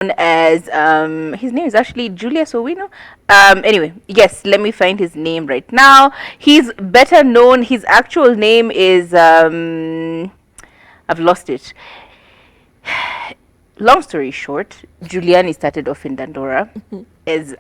as his name is actually Julius Owino. Anyway, yes, let me find his name right now. He's better known. His actual name is I've lost it. Long story short, Giuliani started off in Dandora. As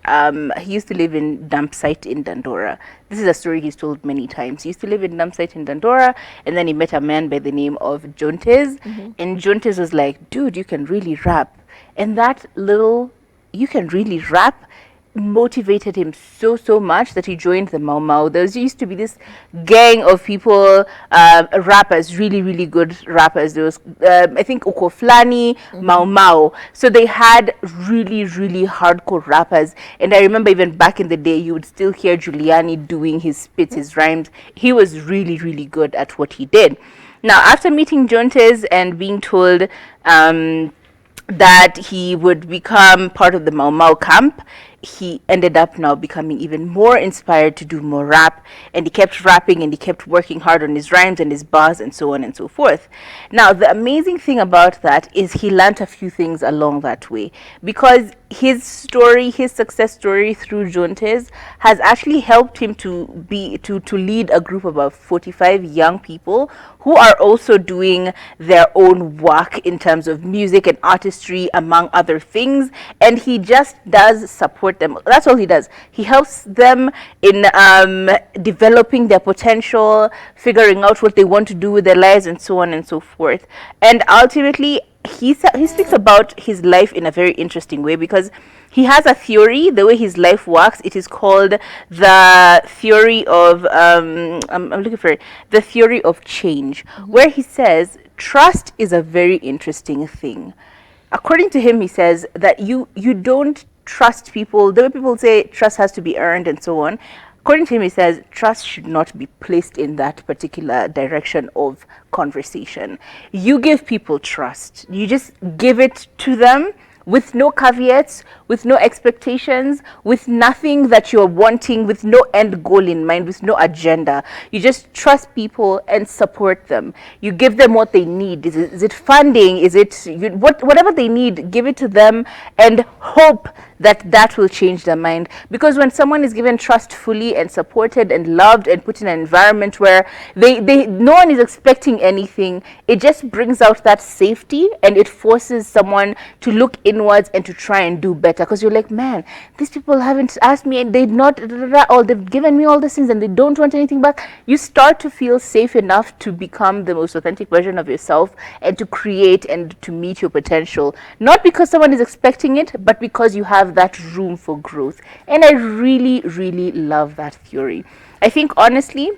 he used to live in dump site in Dandora. This is a story he's told many times. He used to live in dump site in Dandora, and then he met a man by the name of Jontes, and Jontes was like, "Dude, you can really rap," and that little "you can really rap" motivated him so much that he joined the Mau Mau. There used to be this gang of people, rappers, really good rappers. There was I think Ukoflani, Mau Mau. So they had really hardcore rappers, and I remember even back in the day you would still hear Giuliani doing his spits, his rhymes. He was really good at what he did. Now, after meeting Jontes and being told that he would become part of the Mau Mau camp, he ended up now becoming even more inspired to do more rap, and he kept rapping and he kept working hard on his rhymes and his bars and so on and so forth. Now, the amazing thing about that is he learned a few things along that way, because his story, his success story through Jontes, has actually helped him to lead a group of about 45 young people who are also doing their own work in terms of music and artistry, among other things. And he just does support them. That's all he does. He helps them in developing their potential, figuring out what they want to do with their lives, and so on and so forth. And ultimately, he speaks about his life in a very interesting way, because he has a theory. The way his life works, it is called the theory of I'm looking for it, the theory of change, where he says trust is a very interesting thing. According to him, he says that you don't trust people the way people say trust has to be earned and so on. According to him, he says trust should not be placed in that particular direction of conversation. You give people trust. You just give it to them with no caveats, with no expectations, with nothing that you're wanting, with no end goal in mind, with no agenda. You just trust people and support them. You give them what they need. Is it funding? Is it whatever they need? Give it to them and hope that will change their mind. Because when someone is given trust fully and supported and loved and put in an environment where they no one is expecting anything, it just brings out that safety, and it forces someone to look inwards and to try and do better. Because you're like, man, these people haven't asked me and they've given me all these things and they don't want anything back. You start to feel safe enough to become the most authentic version of yourself and to create and to meet your potential, not because someone is expecting it, but because you have that room for growth. And I really love that theory. I think honestly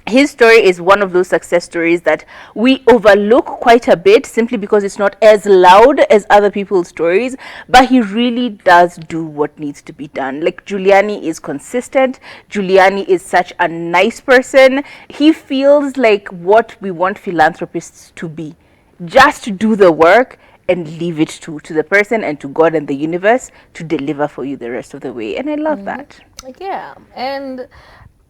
his story is one of those success stories that we overlook quite a bit, simply because it's not as loud as other people's stories, but he really does do what needs to be done. Like, Giuliani is consistent. Giuliani is such a nice person. He feels like what we want philanthropists to be. Just do the work and leave it to the person and to God and the universe to deliver for you the rest of the way. And I love that. Yeah, and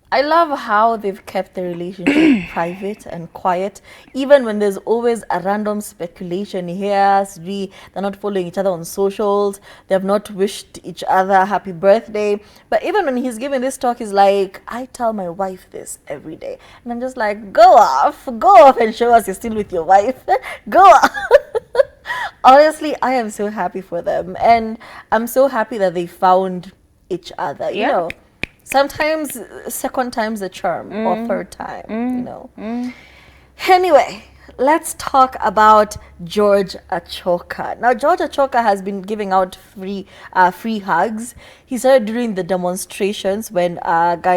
I love how they've kept the relationship private and quiet, even when there's always a random speculation here. They're not following each other on socials. They have not wished each other happy birthday. But even when he's giving this talk, he's like, I tell my wife this every day. And I'm just like, go off and show us you're still with your wife. Go off. Honestly, I am so happy for them. And I'm so happy that they found each other, you know. Sometimes second time's the charm, or third time, you know. Anyway, let's talk about George Achoka. Now, George Achoka has been giving out free hugs. He started during the demonstrations when guys